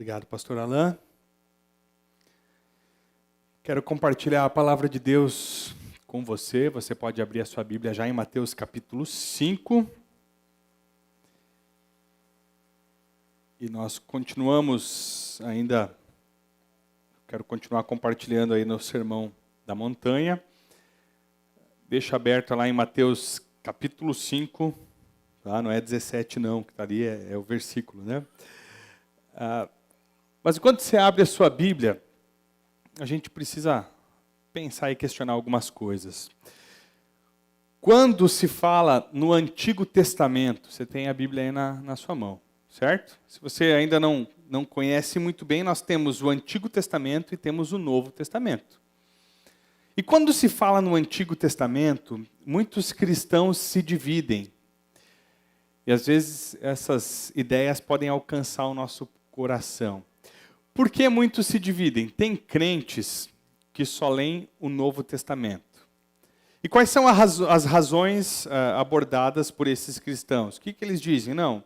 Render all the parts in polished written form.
Obrigado, pastor Alain. Quero compartilhar a palavra de Deus com você. Você pode abrir a sua Bíblia já em Mateus capítulo 5. E nós continuamos ainda, quero continuar compartilhando aí no Sermão da Montanha. Deixa aberto lá em Mateus capítulo 5, tá? Não é 17 não, que está ali é o versículo, né? Mas quando você abre a sua Bíblia, a gente precisa pensar e questionar algumas coisas. Quando se fala no Antigo Testamento, você tem a Bíblia aí na sua mão, certo? Se você ainda não conhece muito bem, nós temos o Antigo Testamento e temos o Novo Testamento. E quando se fala no Antigo Testamento, muitos cristãos se dividem. E às vezes essas ideias podem alcançar o nosso coração. Por que muitos se dividem? Tem crentes que só leem o Novo Testamento. E quais são as razões abordadas por esses cristãos? O que eles dizem? Não.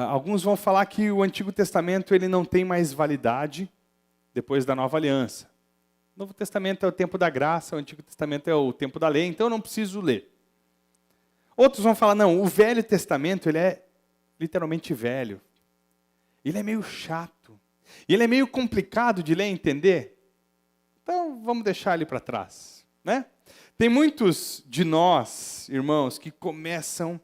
Alguns vão falar que o Antigo Testamento ele não tem mais validade depois da Nova Aliança. O Novo Testamento é o tempo da graça, o Antigo Testamento é o tempo da lei, então eu não preciso ler. Outros vão falar, não, o Velho Testamento ele é literalmente velho. Ele é meio chato. E ele é meio complicado de ler e entender. Então, vamos deixar ele para trás, né? Tem muitos de nós, irmãos, que começam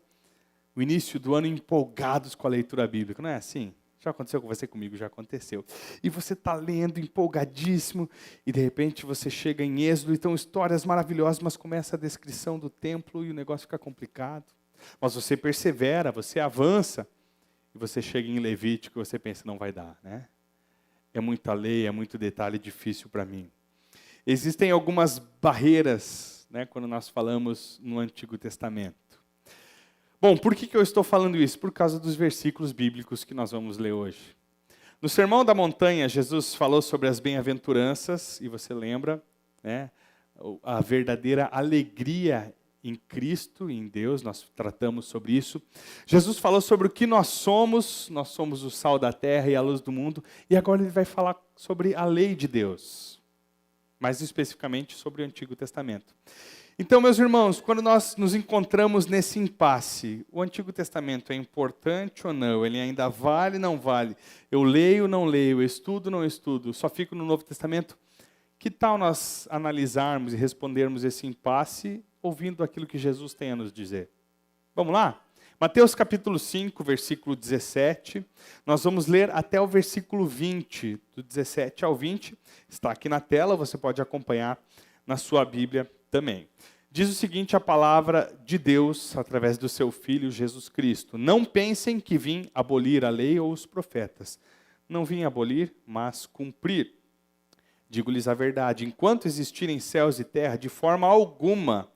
o início do ano empolgados com a leitura bíblica. Não é assim? Já aconteceu com você, comigo já aconteceu. E você está lendo empolgadíssimo, e de repente você chega em Êxodo, e estão histórias maravilhosas, mas começa a descrição do templo e o negócio fica complicado. Mas você persevera, você avança, e você chega em Levítico e você pensa, não vai dar, né? É muita lei, é muito detalhe difícil para mim. Existem algumas barreiras, né, quando nós falamos no Antigo Testamento. Bom, por que eu estou falando isso? Por causa dos versículos bíblicos que nós vamos ler hoje. No Sermão da Montanha, Jesus falou sobre as bem-aventuranças, e você lembra, né, a verdadeira alegria em Cristo, em Deus, nós tratamos sobre isso. Jesus falou sobre o que nós somos o sal da terra e a luz do mundo, e agora ele vai falar sobre a lei de Deus, mais especificamente sobre o Antigo Testamento. Então, meus irmãos, quando nós nos encontramos nesse impasse, o Antigo Testamento é importante ou não? Ele ainda vale, não vale? Eu leio, não leio? Eu estudo, não estudo? Só fico no Novo Testamento? Que tal nós analisarmos e respondermos esse impasse ouvindo aquilo que Jesus tem a nos dizer? Vamos lá? Mateus capítulo 5, versículo 17. Nós vamos ler até o versículo 20, do 17 ao 20. Está aqui na tela, você pode acompanhar na sua Bíblia também. Diz o seguinte a palavra de Deus através do seu Filho Jesus Cristo. Não pensem que vim abolir a lei ou os profetas. Não vim abolir, mas cumprir. Digo-lhes a verdade, enquanto existirem céus e terra, de forma alguma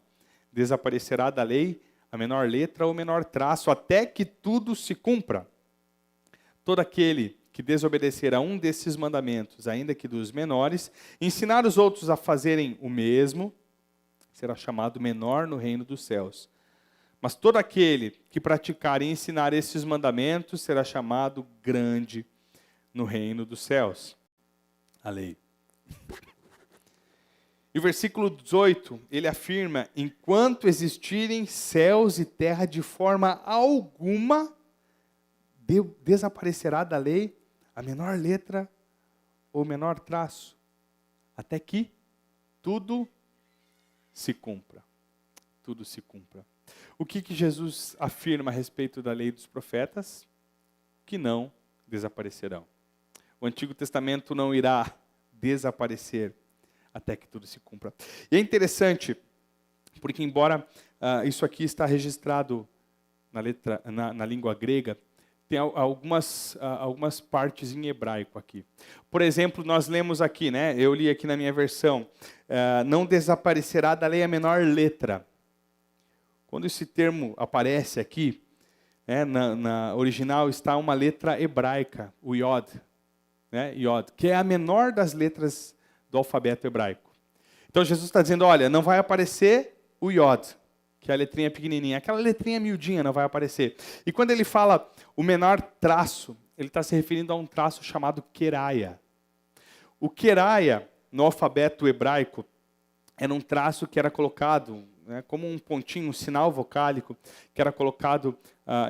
desaparecerá da lei a menor letra ou menor traço, até que tudo se cumpra. Todo aquele que desobedecer a um desses mandamentos, ainda que dos menores, ensinar os outros a fazerem o mesmo, será chamado menor no reino dos céus. Mas todo aquele que praticar e ensinar esses mandamentos será chamado grande no reino dos céus. A lei. E o versículo 18, ele afirma, enquanto existirem céus e terra, de forma alguma desaparecerá da lei a menor letra ou menor traço, até que tudo se cumpra. Tudo se cumpra. O que Jesus afirma a respeito da lei dos profetas? Que não desaparecerão. O Antigo Testamento não irá desaparecer até que tudo se cumpra. E é interessante, porque embora isso aqui está registrado na língua grega, tem algumas partes em hebraico aqui. Por exemplo, nós lemos aqui, né? Eu li aqui na minha versão, não desaparecerá da lei a menor letra. Quando esse termo aparece aqui, na original está uma letra hebraica, o Yod, né? Yod, que é a menor das letras do alfabeto hebraico. Então Jesus está dizendo, olha, não vai aparecer o Yod, que é a letrinha pequenininha. Aquela letrinha miudinha não vai aparecer. E quando ele fala o menor traço, ele está se referindo a um traço chamado queraia. O queraia, no alfabeto hebraico, era um traço que era colocado, né, como um pontinho, um sinal vocálico, que era colocado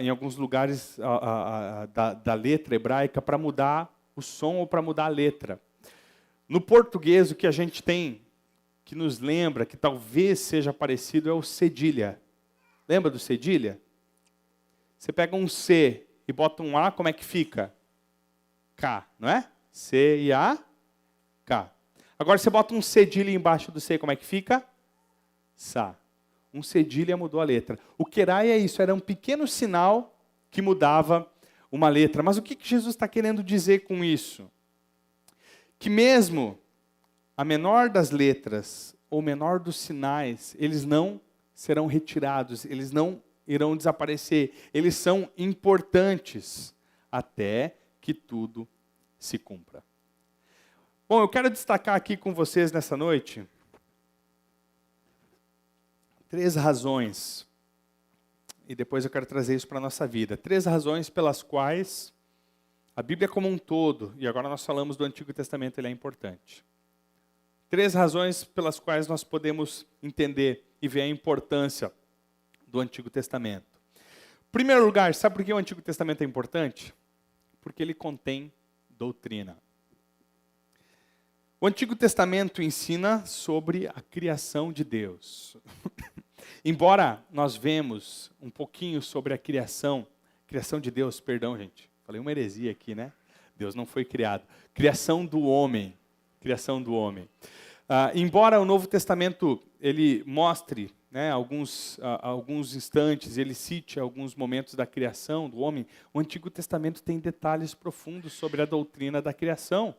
em alguns lugares da letra hebraica para mudar o som ou para mudar a letra. No português, o que a gente tem, que nos lembra, que talvez seja parecido, é o cedilha. Lembra do cedilha? Você pega um C e bota um A, como é que fica? K, não é? C e A, K. Agora você bota um cedilha embaixo do C, como é que fica? Sa. Um cedilha mudou a letra. O queraia é isso, era um pequeno sinal que mudava uma letra. Mas o que Jesus está querendo dizer com isso? Que mesmo a menor das letras, ou o menor dos sinais, eles não serão retirados, eles não irão desaparecer. Eles são importantes até que tudo se cumpra. Bom, eu quero destacar aqui com vocês nessa noite 3 razões, e depois eu quero trazer isso para a nossa vida. 3 razões pelas quais a Bíblia como um todo, e agora nós falamos do Antigo Testamento, ele é importante. 3 razões pelas quais nós podemos entender e ver a importância do Antigo Testamento. Em primeiro lugar, sabe por que o Antigo Testamento é importante? Porque ele contém doutrina. O Antigo Testamento ensina sobre a criação de Deus. Embora nós vemos um pouquinho sobre a criação de Deus, perdão, gente, falei uma heresia aqui, né? Deus não foi criado. Criação do homem. Embora o Novo Testamento ele mostre, né, alguns instantes, ele cite alguns momentos da criação do homem, o Antigo Testamento tem detalhes profundos sobre a doutrina da criação.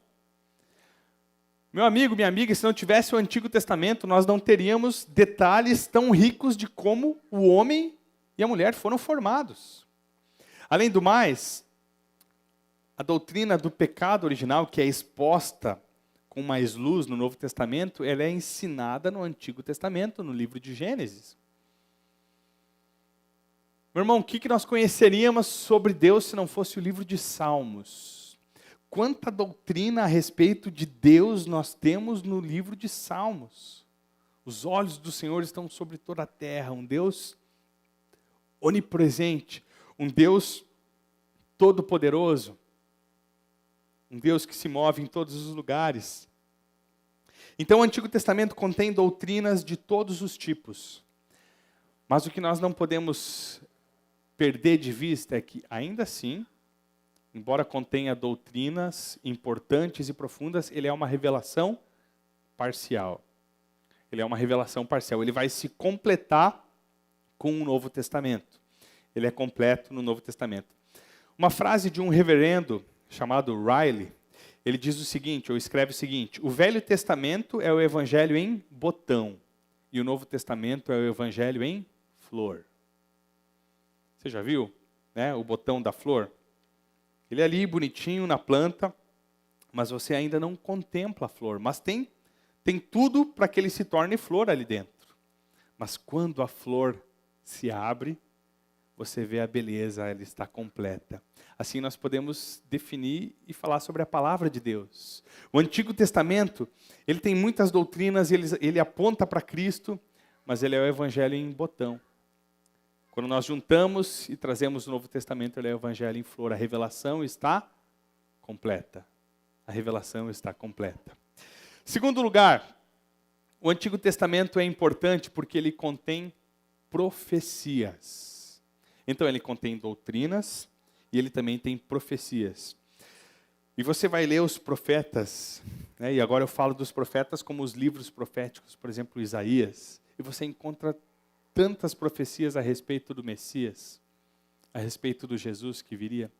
Meu amigo, minha amiga, se não tivesse o Antigo Testamento, nós não teríamos detalhes tão ricos de como o homem e a mulher foram formados. Além do mais, a doutrina do pecado original, que é exposta com mais luz no Novo Testamento, ela é ensinada no Antigo Testamento, no livro de Gênesis. Meu irmão, o que nós conheceríamos sobre Deus se não fosse o livro de Salmos? Quanta doutrina a respeito de Deus nós temos no livro de Salmos. Os olhos do Senhor estão sobre toda a terra, um Deus onipresente, um Deus todo-poderoso, um Deus que se move em todos os lugares. Então o Antigo Testamento contém doutrinas de todos os tipos. Mas o que nós não podemos perder de vista é que, ainda assim, embora contenha doutrinas importantes e profundas, ele é uma revelação parcial. Ele vai se completar com o Novo Testamento. Ele é completo no Novo Testamento. Uma frase de um reverendo chamado Riley, ele diz o seguinte, ou escreve o seguinte: o Velho Testamento é o Evangelho em botão, e o Novo Testamento é o Evangelho em flor. Você já viu, né, o botão da flor? Ele é ali bonitinho na planta, mas você ainda não contempla a flor. Mas tem tudo para que ele se torne flor ali dentro. Mas quando a flor se abre, você vê a beleza, ela está completa. Assim nós podemos definir e falar sobre a palavra de Deus. O Antigo Testamento, ele tem muitas doutrinas, ele aponta para Cristo, mas ele é o Evangelho em botão. Quando nós juntamos e trazemos o Novo Testamento, ele é o Evangelho em flor. A revelação está completa. Segundo lugar, o Antigo Testamento é importante porque ele contém profecias. Então ele contém doutrinas e ele também tem profecias. E você vai ler os profetas, né, e agora eu falo dos profetas como os livros proféticos, por exemplo, Isaías, e você encontra tantas profecias a respeito do Messias, a respeito do Jesus que viria.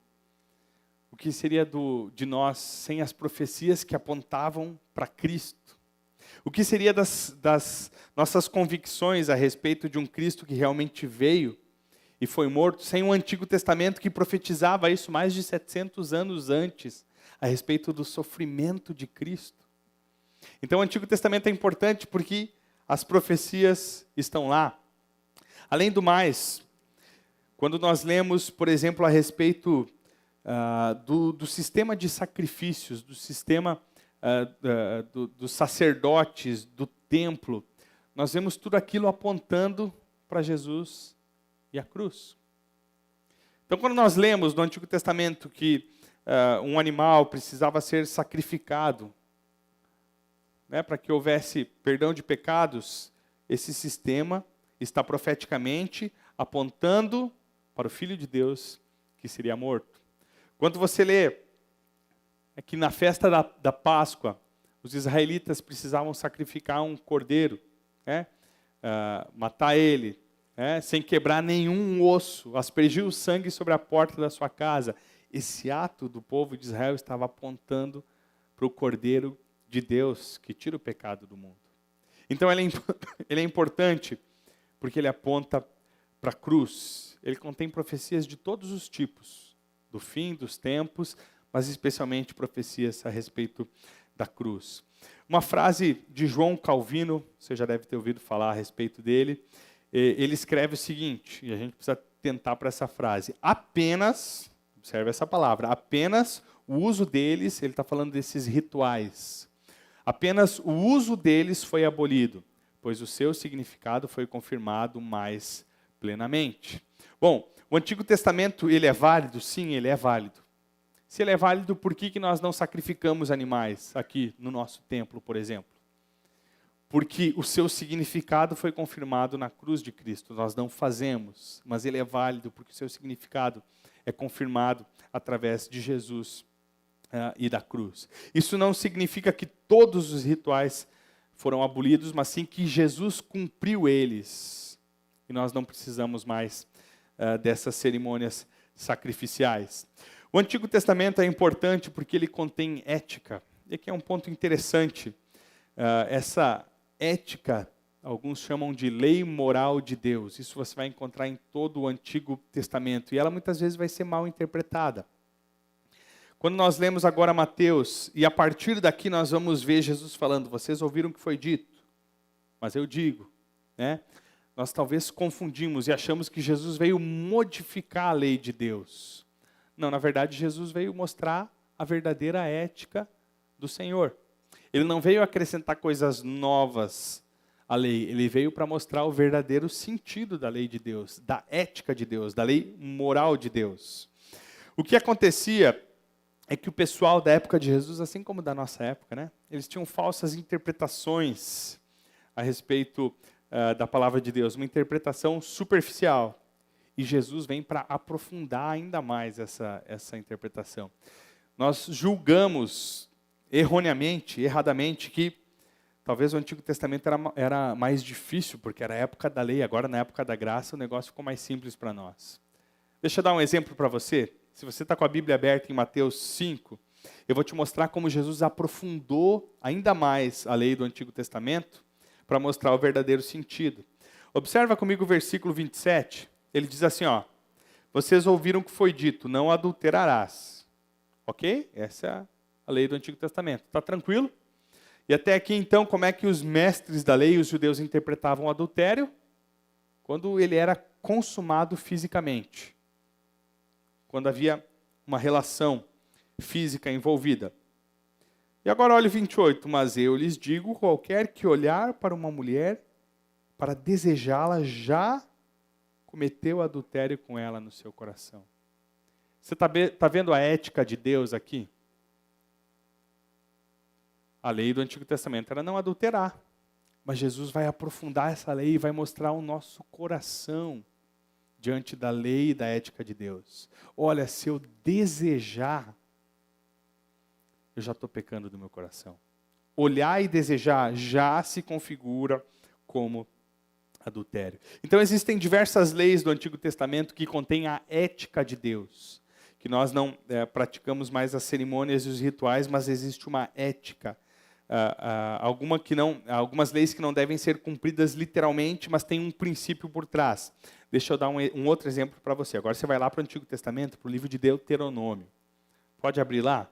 O que seria de nós sem as profecias que apontavam para Cristo? O que seria das nossas convicções a respeito de um Cristo que realmente veio e foi morto, sem um Antigo Testamento que profetizava isso mais de 700 anos antes, a respeito do sofrimento de Cristo? Então o Antigo Testamento é importante porque as profecias estão lá. Além do mais, quando nós lemos, por exemplo, a respeito do sistema de sacrifícios, do sistema dos sacerdotes, do templo, nós vemos tudo aquilo apontando para Jesus e a cruz. Então, quando nós lemos no Antigo Testamento que um animal precisava ser sacrificado, né, para que houvesse perdão de pecados, esse sistema está profeticamente apontando para o Filho de Deus que seria morto. Quando você lê que na festa da Páscoa, os israelitas precisavam sacrificar um cordeiro, né, matar ele, sem quebrar nenhum osso, aspergir o sangue sobre a porta da sua casa. Esse ato do povo de Israel estava apontando para o Cordeiro de Deus que tira o pecado do mundo. Então ele é importante porque ele aponta para a cruz. Ele contém profecias de todos os tipos, do fim dos tempos, mas especialmente profecias a respeito da cruz. Uma frase de João Calvino, você já deve ter ouvido falar a respeito dele. Ele escreve o seguinte, e a gente precisa tentar para essa frase: apenas, observe essa palavra, apenas o uso deles, ele está falando desses rituais, apenas o uso deles foi abolido, pois o seu significado foi confirmado mais plenamente. Bom, o Antigo Testamento, ele é válido? Sim, ele é válido. Se ele é válido, por que nós não sacrificamos animais aqui no nosso templo, por exemplo? Porque o seu significado foi confirmado na cruz de Cristo. Nós não fazemos, mas ele é válido porque o seu significado é confirmado através de Jesus e da cruz. Isso não significa que todos os rituais foram abolidos, mas sim que Jesus cumpriu eles. E nós não precisamos mais dessas cerimônias sacrificiais. O Antigo Testamento é importante porque ele contém ética. E aqui é um ponto interessante. Essa ética, alguns chamam de lei moral de Deus. Isso você vai encontrar em todo o Antigo Testamento. E ela muitas vezes vai ser mal interpretada. Quando nós lemos agora Mateus, e a partir daqui nós vamos ver Jesus falando: vocês ouviram o que foi dito, mas eu digo, né? Nós talvez confundimos e achamos que Jesus veio modificar a lei de Deus. Não, na verdade, Jesus veio mostrar a verdadeira ética do Senhor. Ele não veio acrescentar coisas novas à lei, ele veio para mostrar o verdadeiro sentido da lei de Deus, da ética de Deus, da lei moral de Deus. O que acontecia é que o pessoal da época de Jesus, assim como da nossa época, né, eles tinham falsas interpretações a respeito da palavra de Deus, uma interpretação superficial. E Jesus vem para aprofundar ainda mais essa interpretação. Nós julgamos erradamente, que talvez o Antigo Testamento era mais difícil, porque era a época da lei. Agora, na época da graça, o negócio ficou mais simples para nós. Deixa eu dar um exemplo para você. Se você está com a Bíblia aberta em Mateus 5, eu vou te mostrar como Jesus aprofundou ainda mais a lei do Antigo Testamento para mostrar o verdadeiro sentido. Observa comigo o versículo 27. Ele diz assim, vocês ouviram o que foi dito, não adulterarás. Ok? Essa é a lei do Antigo Testamento. Está tranquilo? E até aqui, então, como é que os mestres da lei, os judeus, interpretavam o adultério? Quando ele era consumado fisicamente. Quando havia uma relação física envolvida. E agora olha o 28. Mas eu lhes digo, qualquer que olhar para uma mulher, para desejá-la, já cometeu adultério com ela no seu coração. Você está vendo a ética de Deus aqui? A lei do Antigo Testamento era não adulterar. Mas Jesus vai aprofundar essa lei e vai mostrar o nosso coração diante da lei e da ética de Deus. Olha, se eu desejar, eu já estou pecando do meu coração. Olhar e desejar já se configura como adultério. Então existem diversas leis do Antigo Testamento que contêm a ética de Deus. Que nós não praticamos mais as cerimônias e os rituais, mas existe uma ética. Algumas leis que não devem ser cumpridas literalmente, mas tem um princípio por trás. Deixa eu dar um outro exemplo para você. Agora você vai lá para o Antigo Testamento, para o livro de Deuteronômio. Pode abrir lá?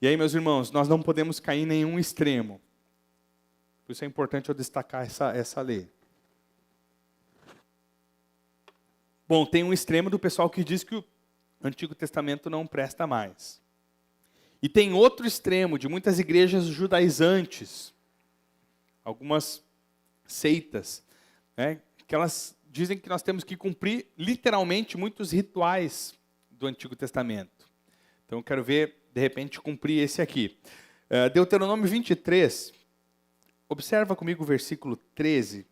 E aí, meus irmãos, nós não podemos cair em nenhum extremo. Por isso é importante eu destacar essa lei. Bom, tem um extremo do pessoal que diz que o Antigo Testamento não presta mais. E tem outro extremo de muitas igrejas judaizantes, algumas seitas, né, que elas dizem que nós temos que cumprir literalmente muitos rituais do Antigo Testamento. Então eu quero ver, de repente, cumprir esse aqui. Deuteronômio 23, observa comigo o versículo 13.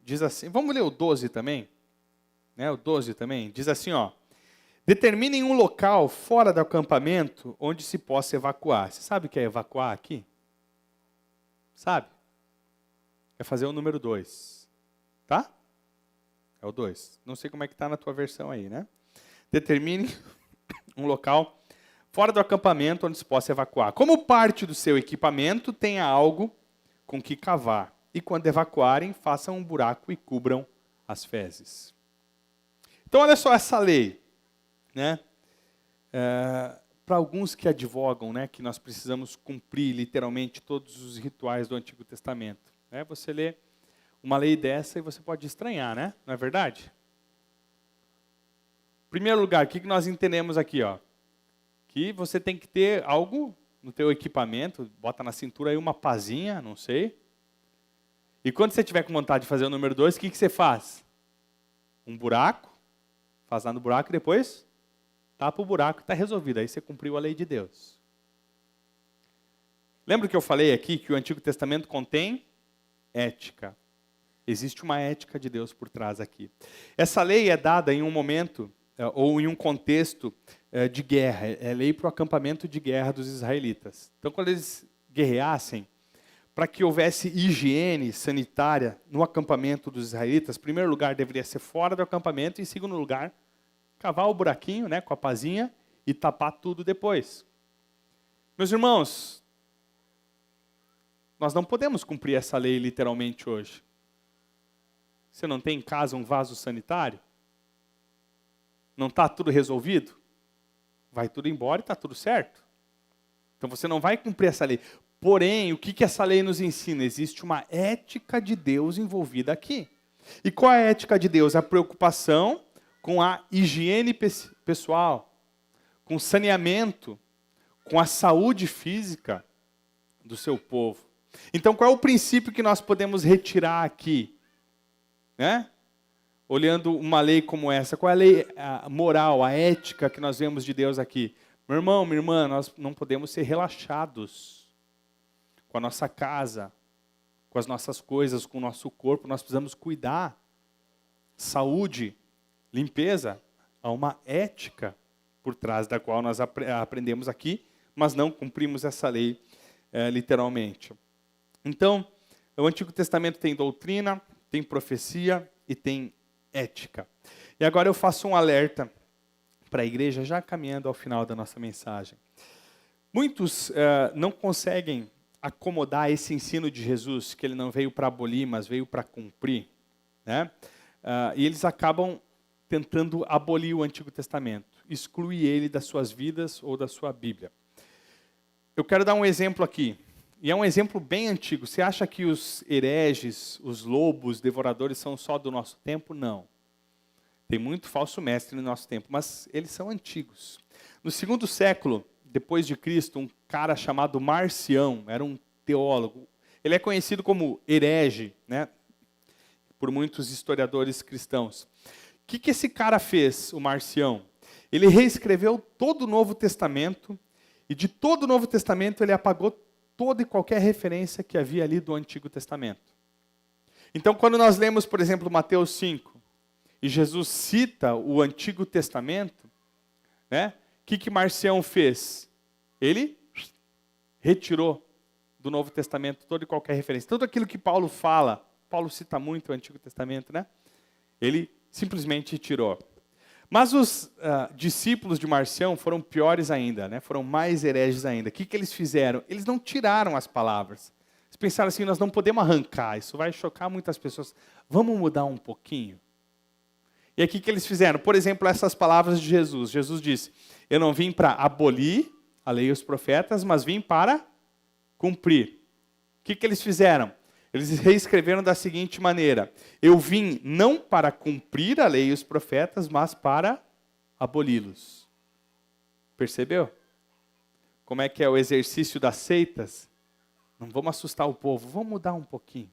Diz assim, vamos ler o 12 também? Né, o 12 também, diz assim, ó. Determinem um local fora do acampamento onde se possa evacuar. Você sabe o que é evacuar aqui? Sabe? É fazer o número 2. Tá? É o 2. Não sei como é que está na tua versão aí, né? Determine um local fora do acampamento onde se possa evacuar. Como parte do seu equipamento, tenha algo com que cavar. E quando evacuarem, façam um buraco e cubram as fezes. Então, olha só essa lei. Né? Para alguns que advogam, né, que nós precisamos cumprir literalmente todos os rituais do Antigo Testamento. Né? Você lê uma lei dessa e você pode estranhar, né? Não é verdade? Em primeiro lugar, o que nós entendemos aqui? Ó? Que você tem que ter algo no teu equipamento, bota na cintura aí uma pazinha, não sei. E quando você tiver com vontade de fazer o número 2, o que você faz? Um buraco, faz lá no buraco e depois tapa o buraco e está resolvido. Aí você cumpriu a lei de Deus. Lembra que eu falei aqui que o Antigo Testamento contém ética. Existe uma ética de Deus por trás aqui. Essa lei é dada em um momento, ou em um contexto de guerra. É lei para o acampamento de guerra dos israelitas. Então, quando eles guerreassem, para que houvesse higiene sanitária no acampamento dos israelitas, em primeiro lugar, deveria ser fora do acampamento, e em segundo lugar, cavar o buraquinho, né, com a pazinha e tapar tudo depois. Meus irmãos, nós não podemos cumprir essa lei literalmente hoje. Você não tem em casa um vaso sanitário? Não está tudo resolvido? Vai tudo embora e está tudo certo. Então você não vai cumprir essa lei. Porém, o que essa lei nos ensina? Existe uma ética de Deus envolvida aqui. E qual é a ética de Deus? A preocupação com a higiene pessoal, com o saneamento, com a saúde física do seu povo. Então, qual é o princípio que nós podemos retirar aqui? Né? Olhando uma lei como essa, qual é a lei moral, a ética que nós vemos de Deus aqui? Meu irmão, minha irmã, nós não podemos ser relaxados com a nossa casa, com as nossas coisas, com o nosso corpo. Nós precisamos cuidar. Saúde, limpeza, há uma ética por trás da qual nós aprendemos aqui, mas não cumprimos essa lei literalmente. Então, o Antigo Testamento tem doutrina, tem profecia e tem ética. E agora eu faço um alerta para a igreja, já caminhando ao final da nossa mensagem. Muitos não conseguem acomodar esse ensino de Jesus, que ele não veio para abolir, mas veio para cumprir. Né? E eles acabam tentando abolir o Antigo Testamento, excluir ele das suas vidas ou da sua Bíblia. Eu quero dar um exemplo aqui, e é um exemplo bem antigo. Você acha que os hereges, os lobos, devoradores são só do nosso tempo? Não. Tem muito falso mestre no nosso tempo, mas eles são antigos. No 2º século, depois de Cristo, um cara chamado Marcião, era um teólogo. Ele é conhecido como herege, né, por muitos historiadores cristãos. O que esse cara fez, o Marcião? Ele reescreveu todo o Novo Testamento, e de todo o Novo Testamento ele apagou toda e qualquer referência que havia ali do Antigo Testamento. Então, quando nós lemos, por exemplo, Mateus 5, e Jesus cita o Antigo Testamento, né, o que Marcião fez? Ele retirou do Novo Testamento toda e qualquer referência. Tudo aquilo que Paulo fala, Paulo cita muito o Antigo Testamento, né? Ele simplesmente tirou. Mas os discípulos de Marcião foram piores ainda, né? Foram mais hereges ainda. O que eles fizeram? Eles não tiraram as palavras. Eles pensaram assim, nós não podemos arrancar, isso vai chocar muitas pessoas. Vamos mudar um pouquinho? E aí o que eles fizeram? Por exemplo, essas palavras de Jesus. Jesus disse, eu não vim para abolir a lei e os profetas, mas vim para cumprir. O que eles fizeram? Eles reescreveram da seguinte maneira, eu vim não para cumprir a lei e os profetas, mas para aboli-los. Percebeu? Como é que é o exercício das seitas? Não vamos assustar o povo, vamos mudar um pouquinho.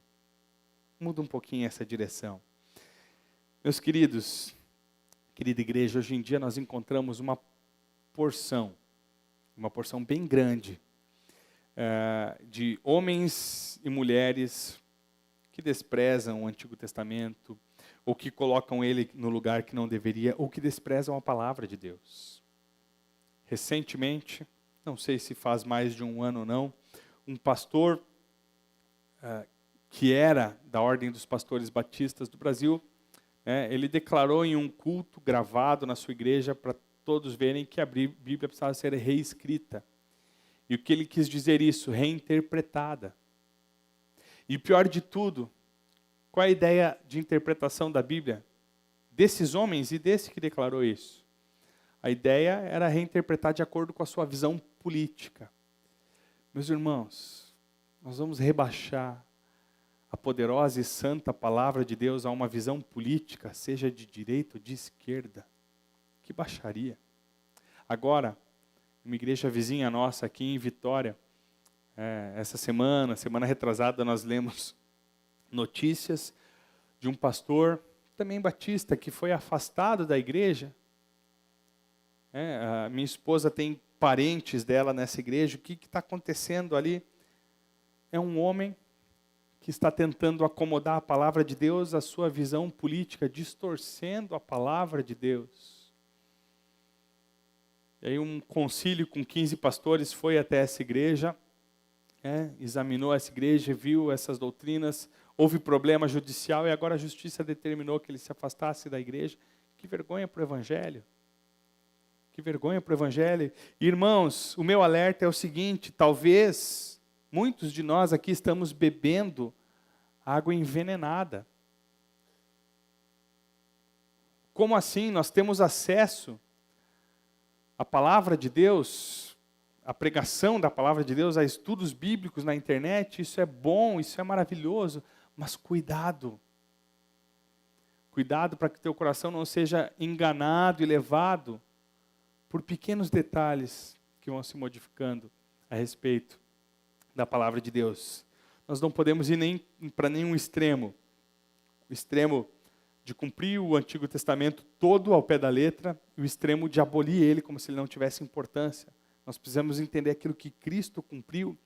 Muda um pouquinho essa direção. Meus queridos, querida igreja, hoje em dia nós encontramos uma porção bem grande, de homens e mulheres que desprezam o Antigo Testamento, ou que colocam ele no lugar que não deveria, ou que desprezam a palavra de Deus. Recentemente, não sei se faz mais de um ano ou não, um pastor que era da Ordem dos Pastores Batistas do Brasil, ele declarou em um culto gravado na sua igreja para todos verem que a Bíblia precisava ser reescrita. E o que ele quis dizer isso? Reinterpretada. E o pior de tudo, qual é a ideia de interpretação da Bíblia? Desses homens e desse que declarou isso. A ideia era reinterpretar de acordo com a sua visão política. Meus irmãos, nós vamos rebaixar a poderosa e santa palavra de Deus a uma visão política, seja de direita ou de esquerda. Que baixaria. Agora, uma igreja vizinha nossa aqui em Vitória, essa semana retrasada, nós lemos notícias de um pastor, também batista, que foi afastado da igreja. A minha esposa tem parentes dela nessa igreja. O que está acontecendo ali? É um homem que está tentando acomodar a palavra de Deus à sua visão política, distorcendo a palavra de Deus. E aí um concílio com 15 pastores foi até essa igreja, examinou essa igreja, viu essas doutrinas, houve problema judicial e agora a justiça determinou que ele se afastasse da igreja. Que vergonha para o Evangelho. Que vergonha para o Evangelho. Irmãos, o meu alerta é o seguinte: talvez muitos de nós aqui estamos bebendo água envenenada. Como assim? Nós temos acesso à palavra de Deus, à pregação da palavra de Deus, a estudos bíblicos na internet. Isso é bom, isso é maravilhoso, mas cuidado. Cuidado para que teu coração não seja enganado e levado por pequenos detalhes que vão se modificando a respeito da palavra de Deus. Nós não podemos ir nem para nenhum extremo. O extremo de cumprir o Antigo Testamento todo ao pé da letra, e o extremo de abolir ele como se ele não tivesse importância. Nós precisamos entender aquilo que Cristo cumpriu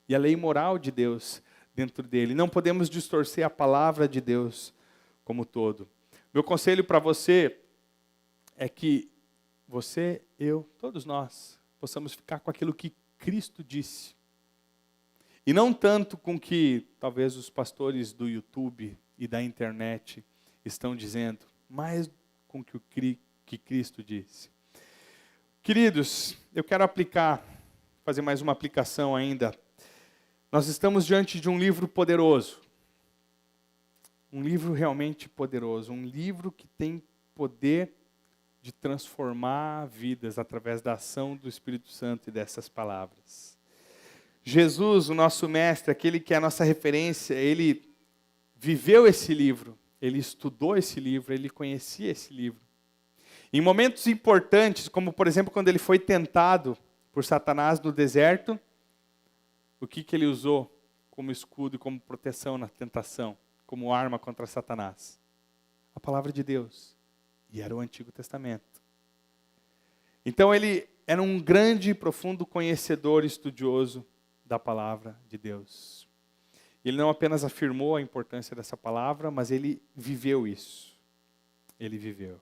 e a lei moral de Deus dentro dele. Não podemos distorcer a palavra de Deus como todo. Meu conselho para você é que você, eu, todos nós, possamos ficar com aquilo que Cristo disse. E não tanto com que talvez os pastores do YouTube e da internet estão dizendo, mas com o que Cristo disse. Queridos, eu quero fazer mais uma aplicação ainda. Nós estamos diante de um livro poderoso. Um livro realmente poderoso. Um livro que tem poder de transformar vidas através da ação do Espírito Santo e dessas palavras. Jesus, o nosso mestre, aquele que é a nossa referência, ele viveu esse livro, ele estudou esse livro, ele conhecia esse livro. Em momentos importantes, como por exemplo quando ele foi tentado por Satanás no deserto, o que ele usou como escudo e como proteção na tentação, como arma contra Satanás? A palavra de Deus. E era o Antigo Testamento. Então ele era um grande e profundo conhecedor e estudioso da palavra de Deus. Ele não apenas afirmou a importância dessa palavra, mas ele viveu isso. Ele viveu.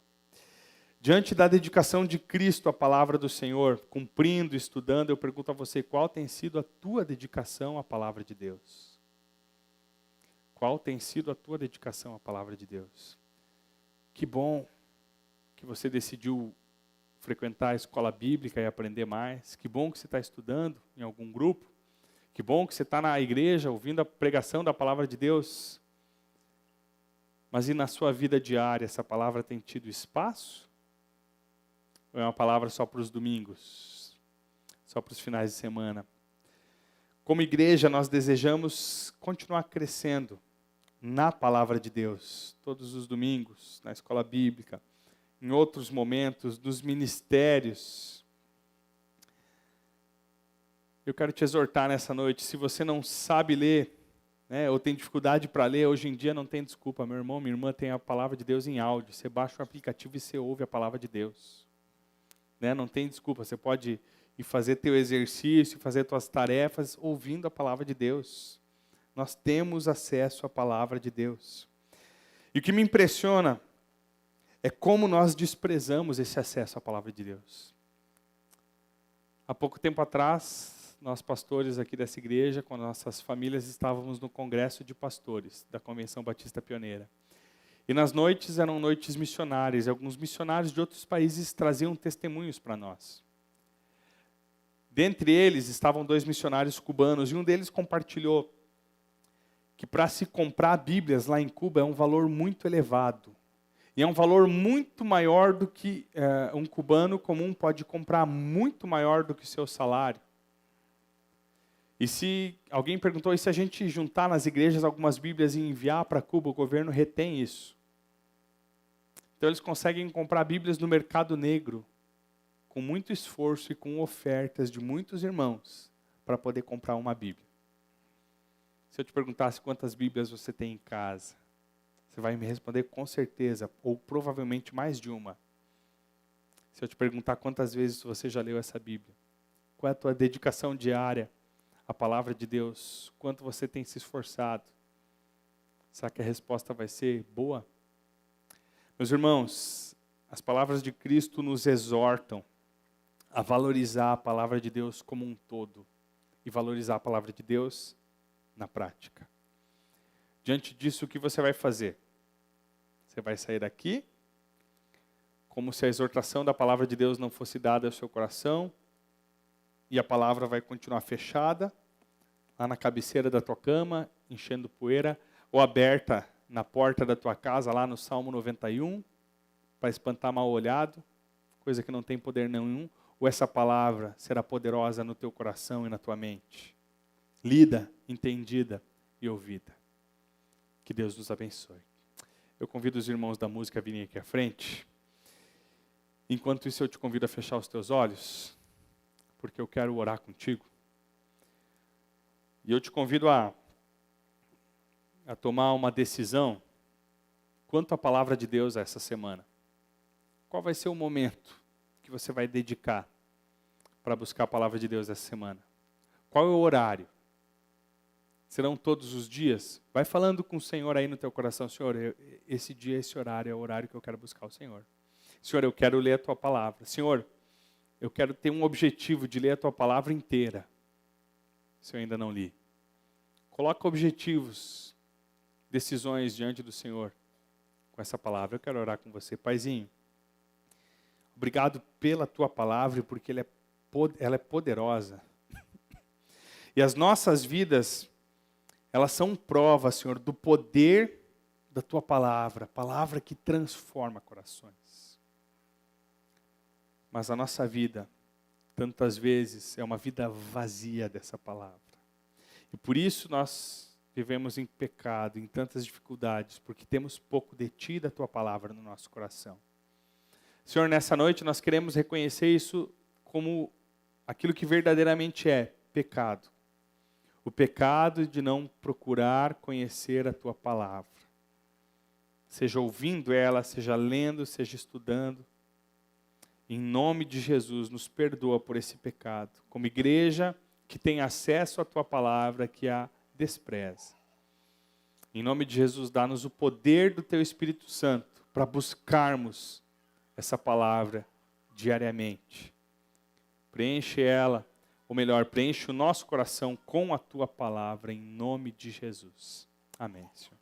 Diante da dedicação de Cristo à palavra do Senhor, cumprindo, estudando, eu pergunto a você, qual tem sido a tua dedicação à palavra de Deus? Qual tem sido a tua dedicação à palavra de Deus? Que bom que você decidiu frequentar a escola bíblica e aprender mais. Que bom que você está estudando em algum grupo. Que bom que você está na igreja ouvindo a pregação da palavra de Deus. Mas e na sua vida diária, essa palavra tem tido espaço? Ou é uma palavra só para os domingos? Só para os finais de semana? Como igreja, nós desejamos continuar crescendo na palavra de Deus. Todos os domingos, na escola bíblica. em outros momentos, dos ministérios. Eu quero te exortar nessa noite, se você não sabe ler, né, ou tem dificuldade para ler, hoje em dia não tem desculpa. Meu irmão, minha irmã tem a palavra de Deus em áudio. Você baixa o aplicativo e você ouve a palavra de Deus. Né, não tem desculpa, você pode ir fazer teu exercício, fazer tuas tarefas, ouvindo a palavra de Deus. Nós temos acesso à palavra de Deus. E o que me impressiona é como nós desprezamos esse acesso à palavra de Deus. Há pouco tempo atrás, nós pastores aqui dessa igreja, com nossas famílias, estávamos no congresso de pastores da Convenção Batista Pioneira. E nas noites eram noites missionárias, e alguns missionários de outros países traziam testemunhos para nós. Dentre eles estavam 2 missionários cubanos, e um deles compartilhou que para se comprar Bíblias lá em Cuba é um valor muito elevado. E é um valor muito maior do que um cubano comum pode comprar, muito maior do que o seu salário. E se alguém perguntou, e se a gente juntar nas igrejas algumas Bíblias e enviar para Cuba, o governo retém isso. Então eles conseguem comprar Bíblias no mercado negro, com muito esforço e com ofertas de muitos irmãos, para poder comprar uma Bíblia. Se eu te perguntasse quantas Bíblias você tem em casa, você vai me responder com certeza, ou provavelmente mais de uma. Se eu te perguntar quantas vezes você já leu essa Bíblia, qual é a tua dedicação diária à palavra de Deus, quanto você tem se esforçado, será que a resposta vai ser boa? Meus irmãos, as palavras de Cristo nos exortam a valorizar a palavra de Deus como um todo e valorizar a palavra de Deus na prática. Diante disso, o que você vai fazer? Você vai sair daqui como se a exortação da palavra de Deus não fosse dada ao seu coração e a palavra vai continuar fechada lá na cabeceira da tua cama, enchendo poeira, ou aberta na porta da tua casa, lá no Salmo 91, para espantar mal-olhado, coisa que não tem poder nenhum, ou essa palavra será poderosa no teu coração e na tua mente, lida, entendida e ouvida. Que Deus nos abençoe. Eu convido os irmãos da música a virem aqui à frente. Enquanto isso, eu te convido a fechar os teus olhos, porque eu quero orar contigo. E eu te convido a tomar uma decisão quanto à palavra de Deus essa semana. Qual vai ser o momento que você vai dedicar para buscar a palavra de Deus essa semana? Qual é o horário? Serão todos os dias? Vai falando com o Senhor aí no teu coração, Senhor, esse dia, esse horário é o horário que eu quero buscar o Senhor. Senhor, eu quero ler a tua palavra. Senhor, eu quero ter um objetivo de ler a tua palavra inteira, se eu ainda não li. Coloca objetivos, decisões diante do Senhor com essa palavra. Eu quero orar com você. Paizinho, obrigado pela tua palavra, porque ela é poderosa. E as nossas vidas, elas são prova, Senhor, do poder da tua palavra, palavra que transforma corações. Mas a nossa vida, tantas vezes, é uma vida vazia dessa palavra. E por isso nós vivemos em pecado, em tantas dificuldades, porque temos pouco de ti e da tua palavra no nosso coração. Senhor, nessa noite nós queremos reconhecer isso como aquilo que verdadeiramente é pecado. O pecado de não procurar conhecer a tua palavra. Seja ouvindo ela, seja lendo, seja estudando. Em nome de Jesus, nos perdoa por esse pecado. Como igreja que tem acesso à tua palavra, que a despreza. Em nome de Jesus, dá-nos o poder do teu Espírito Santo para buscarmos essa palavra diariamente. Preenche ela, ou melhor, preenche o nosso coração com a tua palavra, em nome de Jesus. Amém, Senhor.